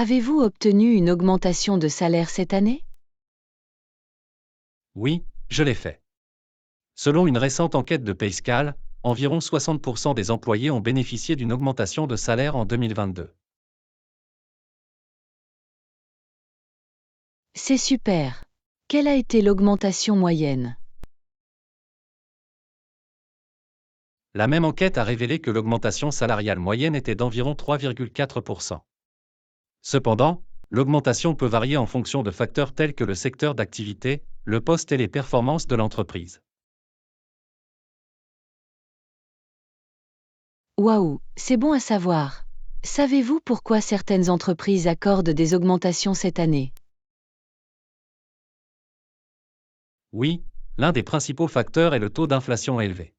Avez-vous obtenu une augmentation de salaire cette année? Oui, je l'ai fait. Selon une récente enquête de Payscale, environ 60% des employés ont bénéficié d'une augmentation de salaire en 2022. C'est super. Quelle a été l'augmentation moyenne? La même enquête a révélé que l'augmentation salariale moyenne était d'environ 3,4%. Cependant, l'augmentation peut varier en fonction de facteurs tels que le secteur d'activité, le poste et les performances de l'entreprise. Waouh, c'est bon à savoir. Savez-vous pourquoi certaines entreprises accordent des augmentations cette année? Oui, l'un des principaux facteurs est le taux d'inflation élevé.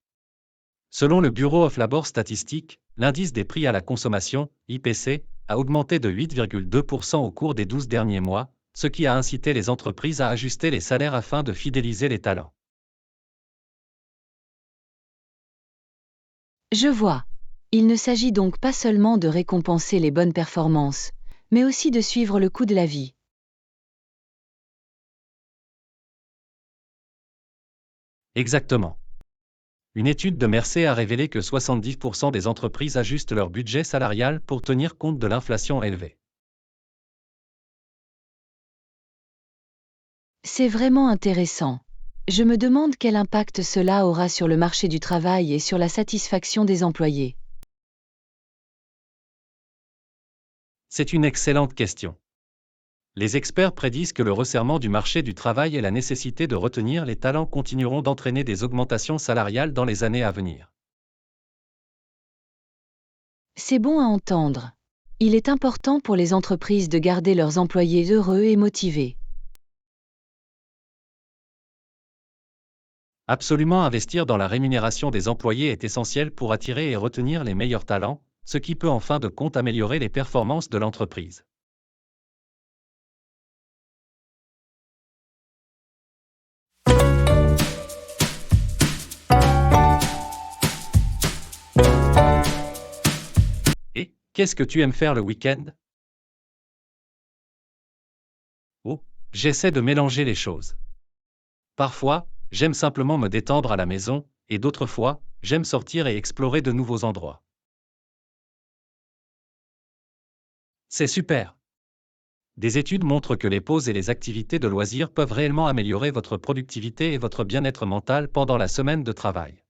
Selon le Bureau of Labor Statistics, l'indice des prix à la consommation, IPC, a augmenté de 8,2% au cours des 12 derniers mois, ce qui a incité les entreprises à ajuster les salaires afin de fidéliser les talents. Je vois. Il ne s'agit donc pas seulement de récompenser les bonnes performances, mais aussi de suivre le coût de la vie. Exactement. Une étude de Mercer a révélé que 70% des entreprises ajustent leur budget salarial pour tenir compte de l'inflation élevée. C'est vraiment intéressant. Je me demande quel impact cela aura sur le marché du travail et sur la satisfaction des employés. C'est une excellente question. Les experts prédisent que le resserrement du marché du travail et la nécessité de retenir les talents continueront d'entraîner des augmentations salariales dans les années à venir. C'est bon à entendre. Il est important pour les entreprises de garder leurs employés heureux et motivés. Absolument, investir dans la rémunération des employés est essentiel pour attirer et retenir les meilleurs talents, ce qui peut en fin de compte améliorer les performances de l'entreprise. Et qu'est-ce que tu aimes faire le week-end? Oh, j'essaie de mélanger les choses. Parfois, j'aime simplement me détendre à la maison, et d'autres fois, j'aime sortir et explorer de nouveaux endroits. C'est super! Des études montrent que les pauses et les activités de loisirs peuvent réellement améliorer votre productivité et votre bien-être mental pendant la semaine de travail.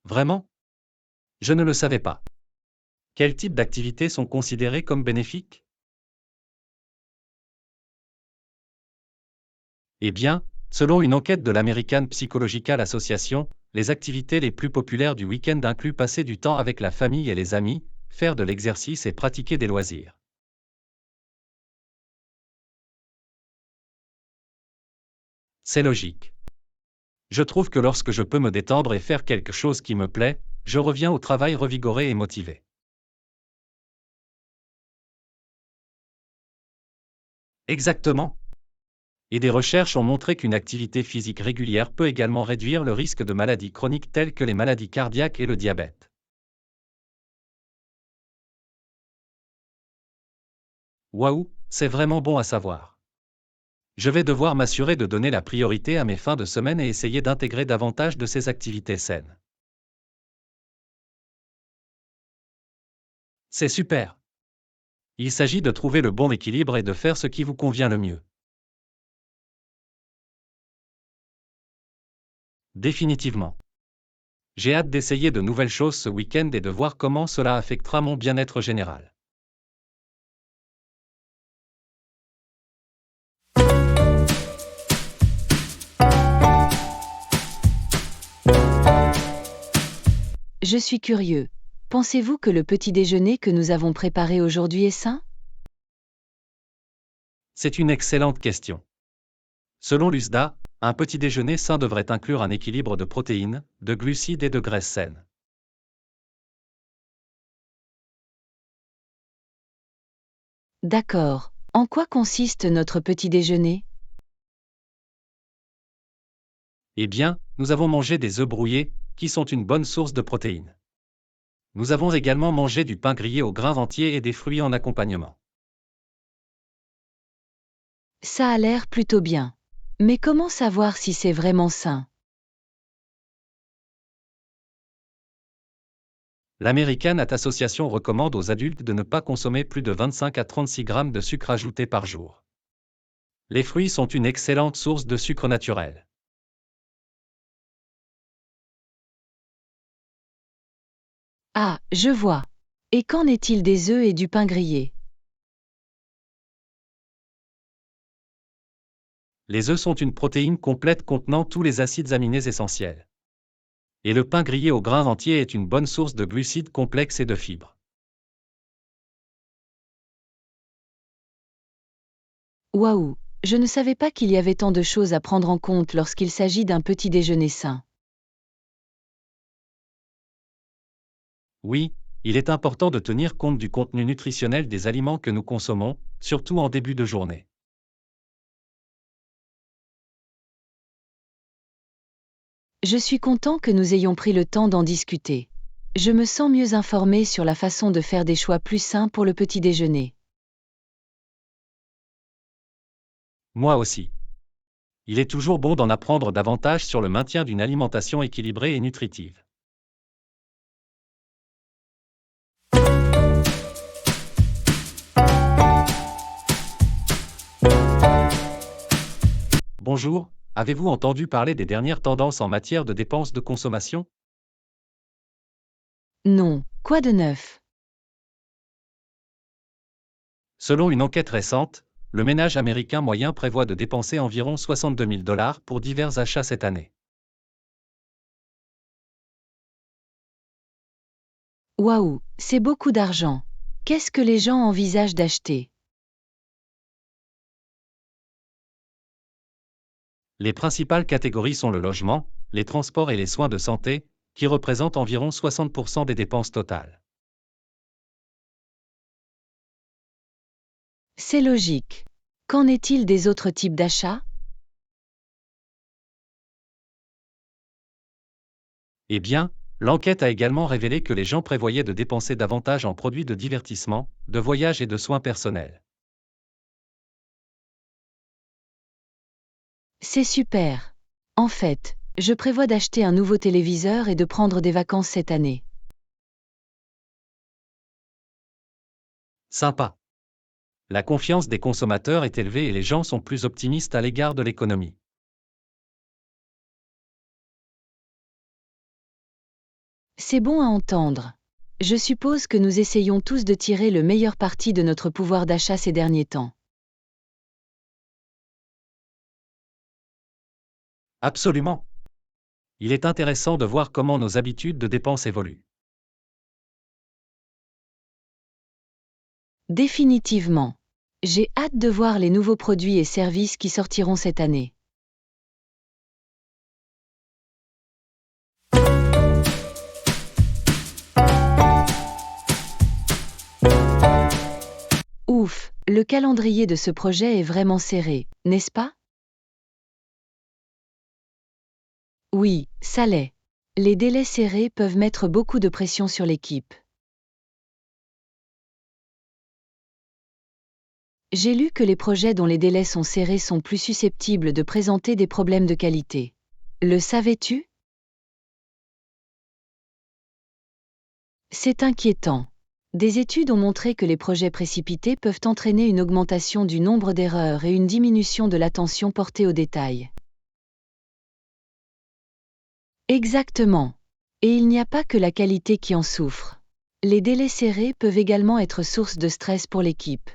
Vraiment? Je ne le savais pas. Quels types d'activités sont considérés comme bénéfiques? Eh bien, selon une enquête de l'American Psychological Association, les activités les plus populaires du week-end incluent passer du temps avec la famille et les amis, faire de l'exercice et pratiquer des loisirs. C'est logique. Je trouve que lorsque je peux me détendre et faire quelque chose qui me plaît, je reviens au travail revigoré et motivé. Exactement. Et des recherches ont montré qu'une activité physique régulière peut également réduire le risque de maladies chroniques telles que les maladies cardiaques et le diabète. Waouh, c'est vraiment bon à savoir. Je vais devoir m'assurer de donner la priorité à mes fins de semaine et essayer d'intégrer davantage de ces activités saines. C'est super. Il s'agit de trouver le bon équilibre et de faire ce qui vous convient le mieux. Définitivement. J'ai hâte d'essayer de nouvelles choses ce week-end et de voir comment cela affectera mon bien-être général. Je suis curieux. Pensez-vous que le petit déjeuner que nous avons préparé aujourd'hui est sain? C'est une excellente question. Selon l'USDA, un petit déjeuner sain devrait inclure un équilibre de protéines, de glucides et de graisses saines. D'accord. En quoi consiste notre petit déjeuner? Eh bien, nous avons mangé des œufs brouillés, qui sont une bonne source de protéines. Nous avons également mangé du pain grillé aux grains entiers et des fruits en accompagnement. Ça a l'air plutôt bien. Mais comment savoir si c'est vraiment sain? L'American Heart Association recommande aux adultes de ne pas consommer plus de 25 à 36 grammes de sucre ajouté par jour. Les fruits sont une excellente source de sucre naturel. Ah, je vois. Et qu'en est-il des œufs et du pain grillé? Les œufs sont une protéine complète contenant tous les acides aminés essentiels. Et le pain grillé aux grains entiers est une bonne source de glucides complexes et de fibres. Waouh, je ne savais pas qu'il y avait tant de choses à prendre en compte lorsqu'il s'agit d'un petit déjeuner sain. Oui, il est important de tenir compte du contenu nutritionnel des aliments que nous consommons, surtout en début de journée. Je suis content que nous ayons pris le temps d'en discuter. Je me sens mieux informée sur la façon de faire des choix plus sains pour le petit déjeuner. Moi aussi. Il est toujours bon d'en apprendre davantage sur le maintien d'une alimentation équilibrée et nutritive. Bonjour, avez-vous entendu parler des dernières tendances en matière de dépenses de consommation? Non, quoi de neuf? Selon une enquête récente, le ménage américain moyen prévoit de dépenser environ 62 000 $ pour divers achats cette année. Waouh, c'est beaucoup d'argent. Qu'est-ce que les gens envisagent d'acheter? Les principales catégories sont le logement, les transports et les soins de santé, qui représentent environ 60% des dépenses totales. C'est logique. Qu'en est-il des autres types d'achats? Eh bien, l'enquête a également révélé que les gens prévoyaient de dépenser davantage en produits de divertissement, de voyage et de soins personnels. C'est super. En fait, je prévois d'acheter un nouveau téléviseur et de prendre des vacances cette année. Sympa. La confiance des consommateurs est élevée et les gens sont plus optimistes à l'égard de l'économie. C'est bon à entendre. Je suppose que nous essayons tous de tirer le meilleur parti de notre pouvoir d'achat ces derniers temps. Absolument. Il est intéressant de voir comment nos habitudes de dépenses évoluent. Définitivement. J'ai hâte de voir les nouveaux produits et services qui sortiront cette année. Ouf, le calendrier de ce projet est vraiment serré, n'est-ce pas? Oui, ça l'est. Les délais serrés peuvent mettre beaucoup de pression sur l'équipe. J'ai lu que les projets dont les délais sont serrés sont plus susceptibles de présenter des problèmes de qualité. Le savais-tu? C'est inquiétant. Des études ont montré que les projets précipités peuvent entraîner une augmentation du nombre d'erreurs et une diminution de l'attention portée aux détails. Exactement. Et il n'y a pas que la qualité qui en souffre. Les délais serrés peuvent également être source de stress pour l'équipe.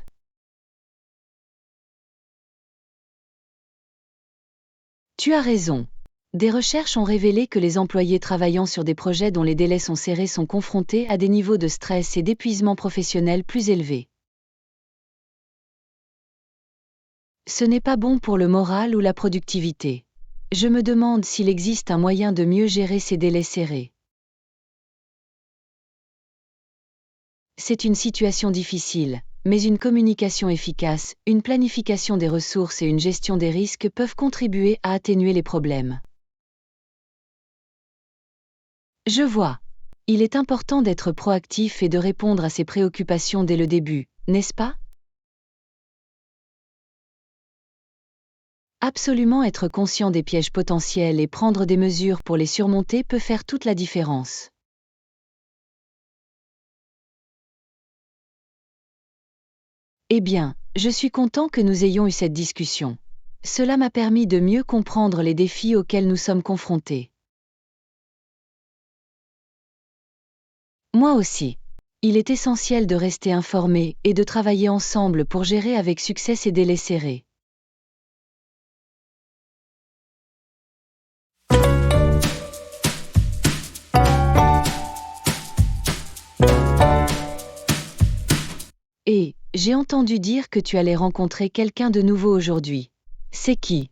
Tu as raison. Des recherches ont révélé que les employés travaillant sur des projets dont les délais sont serrés sont confrontés à des niveaux de stress et d'épuisement professionnel plus élevés. Ce n'est pas bon pour le moral ou la productivité. Je me demande s'il existe un moyen de mieux gérer ces délais serrés. C'est une situation difficile, mais une communication efficace, une planification des ressources et une gestion des risques peuvent contribuer à atténuer les problèmes. Je vois. Il est important d'être proactif et de répondre à ses préoccupations dès le début, n'est-ce pas? Absolument, être conscient des pièges potentiels et prendre des mesures pour les surmonter peut faire toute la différence. Eh bien, je suis content que nous ayons eu cette discussion. Cela m'a permis de mieux comprendre les défis auxquels nous sommes confrontés. Moi aussi. Il est essentiel de rester informé et de travailler ensemble pour gérer avec succès ces délais serrés. Et, j'ai entendu dire que tu allais rencontrer quelqu'un de nouveau aujourd'hui. C'est qui?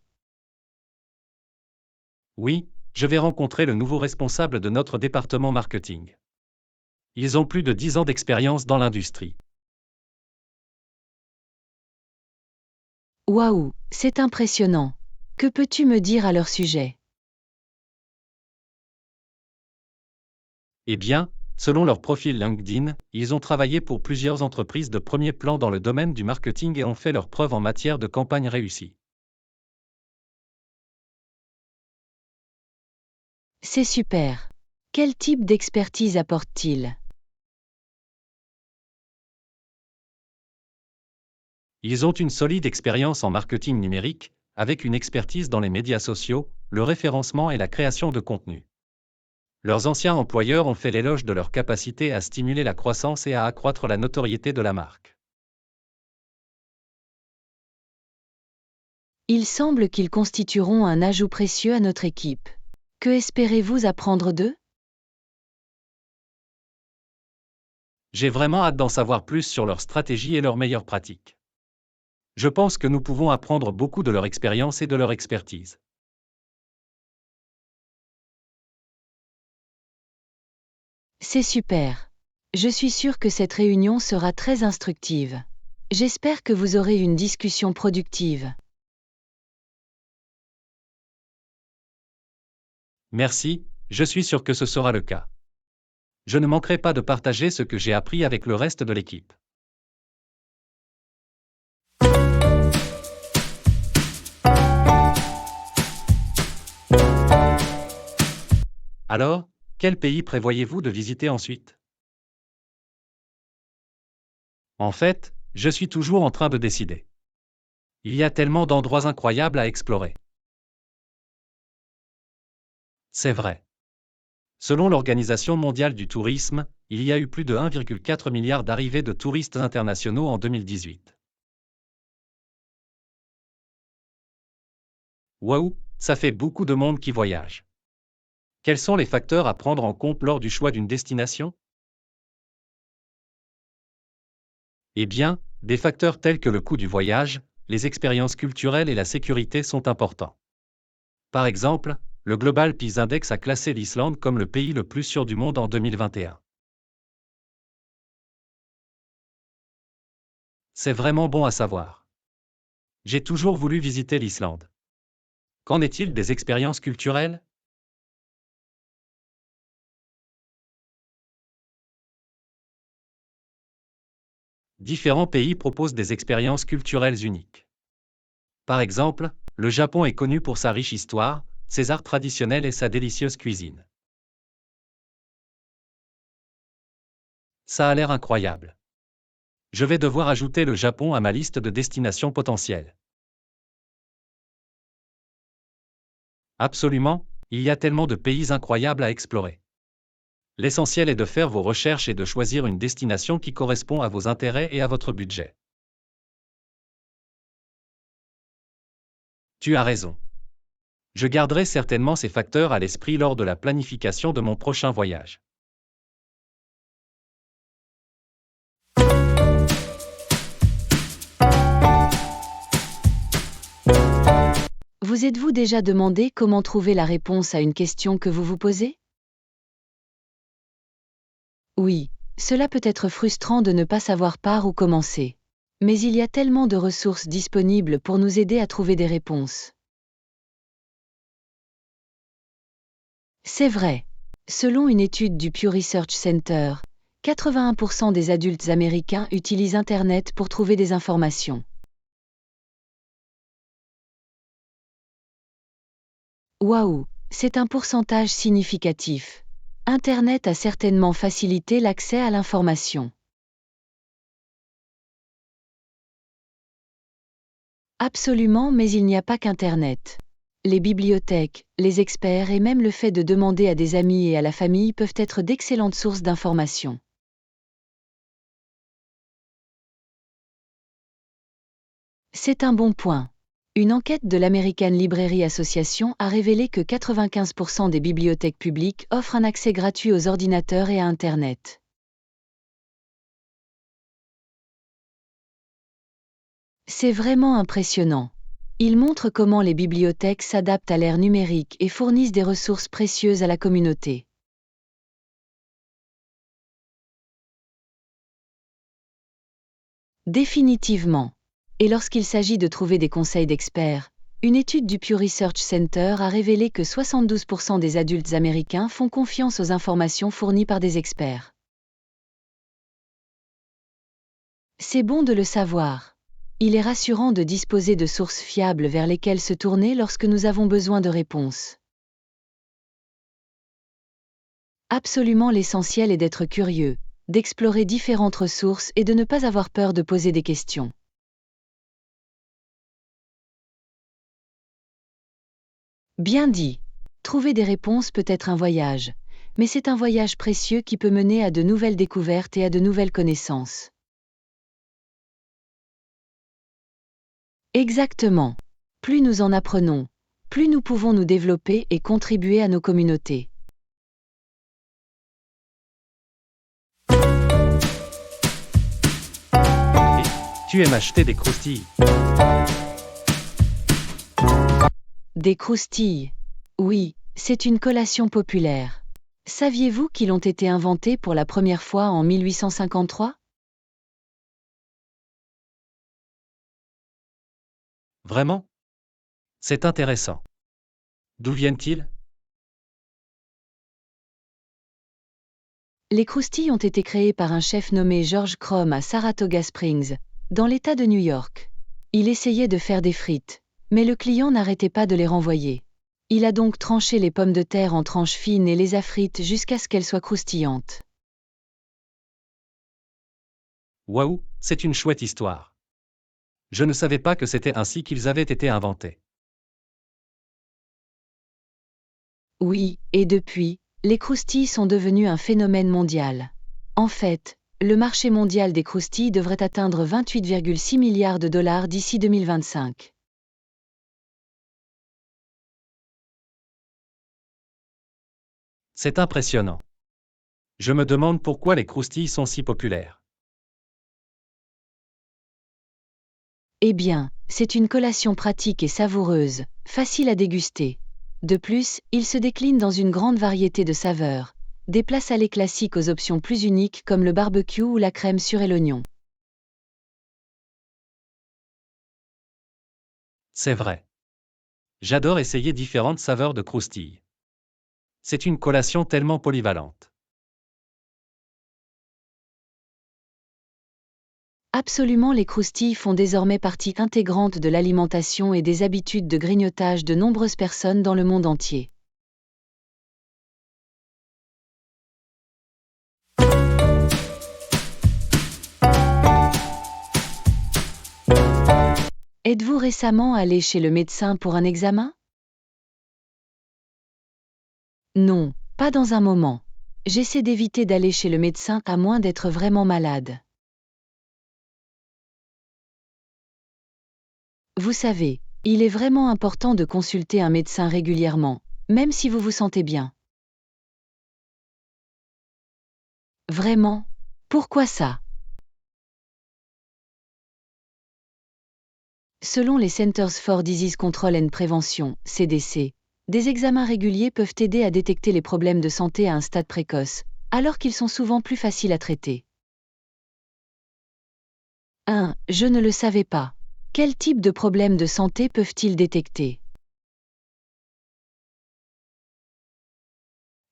Oui, je vais rencontrer le nouveau responsable de notre département marketing. Ils ont plus de 10 ans d'expérience dans l'industrie. Waouh, c'est impressionnant. Que peux-tu me dire à leur sujet? Eh bien, selon leur profil LinkedIn, ils ont travaillé pour plusieurs entreprises de premier plan dans le domaine du marketing et ont fait leurs preuves en matière de campagne réussie. C'est super. Quel type d'expertise apportent-ils? Ils ont une solide expérience en marketing numérique, avec une expertise dans les médias sociaux, le référencement et la création de contenu. Leurs anciens employeurs ont fait l'éloge de leur capacité à stimuler la croissance et à accroître la notoriété de la marque. Il semble qu'ils constitueront un ajout précieux à notre équipe. Que espérez-vous apprendre d'eux? J'ai vraiment hâte d'en savoir plus sur leur stratégie et leurs meilleures pratiques. Je pense que nous pouvons apprendre beaucoup de leur expérience et de leur expertise. C'est super. Je suis sûre que cette réunion sera très instructive. J'espère que vous aurez une discussion productive. Merci, je suis sûr que ce sera le cas. Je ne manquerai pas de partager ce que j'ai appris avec le reste de l'équipe. Alors, quel pays prévoyez-vous de visiter ensuite? En fait, je suis toujours en train de décider. Il y a tellement d'endroits incroyables à explorer. C'est vrai. Selon l'Organisation mondiale du tourisme, il y a eu plus de 1,4 milliard d'arrivées de touristes internationaux en 2018. Waouh, ça fait beaucoup de monde qui voyage. Quels sont les facteurs à prendre en compte lors du choix d'une destination? Eh bien, des facteurs tels que le coût du voyage, les expériences culturelles et la sécurité sont importants. Par exemple, le Global Peace Index a classé l'Islande comme le pays le plus sûr du monde en 2021. C'est vraiment bon à savoir. J'ai toujours voulu visiter l'Islande. Qu'en est-il des expériences culturelles? Différents pays proposent des expériences culturelles uniques. Par exemple, le Japon est connu pour sa riche histoire, ses arts traditionnels et sa délicieuse cuisine. Ça a l'air incroyable. Je vais devoir ajouter le Japon à ma liste de destinations potentielles. Absolument, il y a tellement de pays incroyables à explorer. L'essentiel est de faire vos recherches et de choisir une destination qui correspond à vos intérêts et à votre budget. Tu as raison. Je garderai certainement ces facteurs à l'esprit lors de la planification de mon prochain voyage. Vous êtes-vous déjà demandé comment trouver la réponse à une question que vous vous posez? Oui, cela peut être frustrant de ne pas savoir par où commencer. Mais il y a tellement de ressources disponibles pour nous aider à trouver des réponses. C'est vrai. Selon une étude du Pew Research Center, 81% des adultes américains utilisent Internet pour trouver des informations. Waouh, c'est un pourcentage significatif. Internet a certainement facilité l'accès à l'information. Absolument, mais il n'y a pas qu'Internet. Les bibliothèques, les experts et même le fait de demander à des amis et à la famille peuvent être d'excellentes sources d'informations. C'est un bon point. Une enquête de l'American Library Association a révélé que 95% des bibliothèques publiques offrent un accès gratuit aux ordinateurs et à Internet. C'est vraiment impressionnant. Il montre comment les bibliothèques s'adaptent à l'ère numérique et fournissent des ressources précieuses à la communauté. Définitivement. Et lorsqu'il s'agit de trouver des conseils d'experts, une étude du Pew Research Center a révélé que 72% des adultes américains font confiance aux informations fournies par des experts. C'est bon de le savoir. Il est rassurant de disposer de sources fiables vers lesquelles se tourner lorsque nous avons besoin de réponses. Absolument, l'essentiel est d'être curieux, d'explorer différentes ressources et de ne pas avoir peur de poser des questions. Bien dit. Trouver des réponses peut être un voyage, mais c'est un voyage précieux qui peut mener à de nouvelles découvertes et à de nouvelles connaissances. Exactement. Plus nous en apprenons, plus nous pouvons nous développer et contribuer à nos communautés. Tu aimes acheter des croustilles? Des croustilles. Oui, c'est une collation populaire. Saviez-vous qu'ils ont été inventés pour la première fois en 1853? Vraiment? C'est intéressant. D'où viennent-ils? Les croustilles ont été créées par un chef nommé George Crumb à Saratoga Springs, dans l'État de New York. Il essayait de faire des frites, mais le client n'arrêtait pas de les renvoyer. Il a donc tranché les pommes de terre en tranches fines et les a frites jusqu'à ce qu'elles soient croustillantes. Waouh, c'est une chouette histoire. Je ne savais pas que c'était ainsi qu'ils avaient été inventés. Oui, et depuis, les croustilles sont devenues un phénomène mondial. En fait, le marché mondial des croustilles devrait atteindre 28,6 milliards de dollars d'ici 2025. C'est impressionnant. Je me demande pourquoi les croustilles sont si populaires. Eh bien, c'est une collation pratique et savoureuse, facile à déguster. De plus, il se décline dans une grande variété de saveurs, des plats salés classiques aux options plus uniques comme le barbecue ou la crème sur et l'oignon. C'est vrai. J'adore essayer différentes saveurs de croustilles. C'est une collation tellement polyvalente. Absolument, les croustilles font désormais partie intégrante de l'alimentation et des habitudes de grignotage de nombreuses personnes dans le monde entier. Êtes-vous récemment allé chez le médecin pour un examen? Non, pas dans un moment. J'essaie d'éviter d'aller chez le médecin à moins d'être vraiment malade. Vous savez, il est vraiment important de consulter un médecin régulièrement, même si vous vous sentez bien. Vraiment? Pourquoi ça? Selon les Centers for Disease Control and Prevention, CDC, des examens réguliers peuvent aider à détecter les problèmes de santé à un stade précoce, alors qu'ils sont souvent plus faciles à traiter. Je ne le savais pas. Quel type de problèmes de santé peuvent-ils détecter?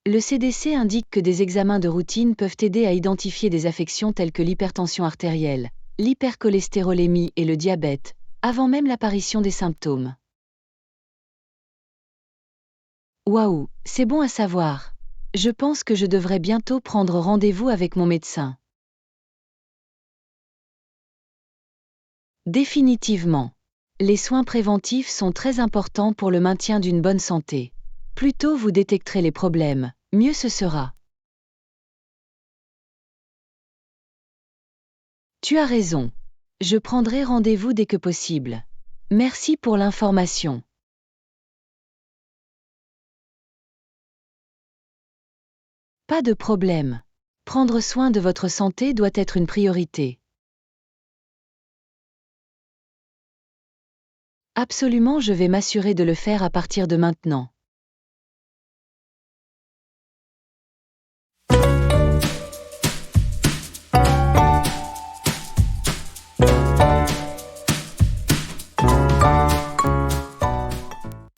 Le CDC indique que des examens de routine peuvent aider à identifier des affections telles que l'hypertension artérielle, l'hypercholestérolémie et le diabète, avant même l'apparition des symptômes. Waouh, c'est bon à savoir. Je pense que je devrais bientôt prendre rendez-vous avec mon médecin. Définitivement. Les soins préventifs sont très importants pour le maintien d'une bonne santé. Plus tôt vous détecterez les problèmes, mieux ce sera. Tu as raison. Je prendrai rendez-vous dès que possible. Merci pour l'information. Pas de problème. Prendre soin de votre santé doit être une priorité. Absolument, je vais m'assurer de le faire à partir de maintenant.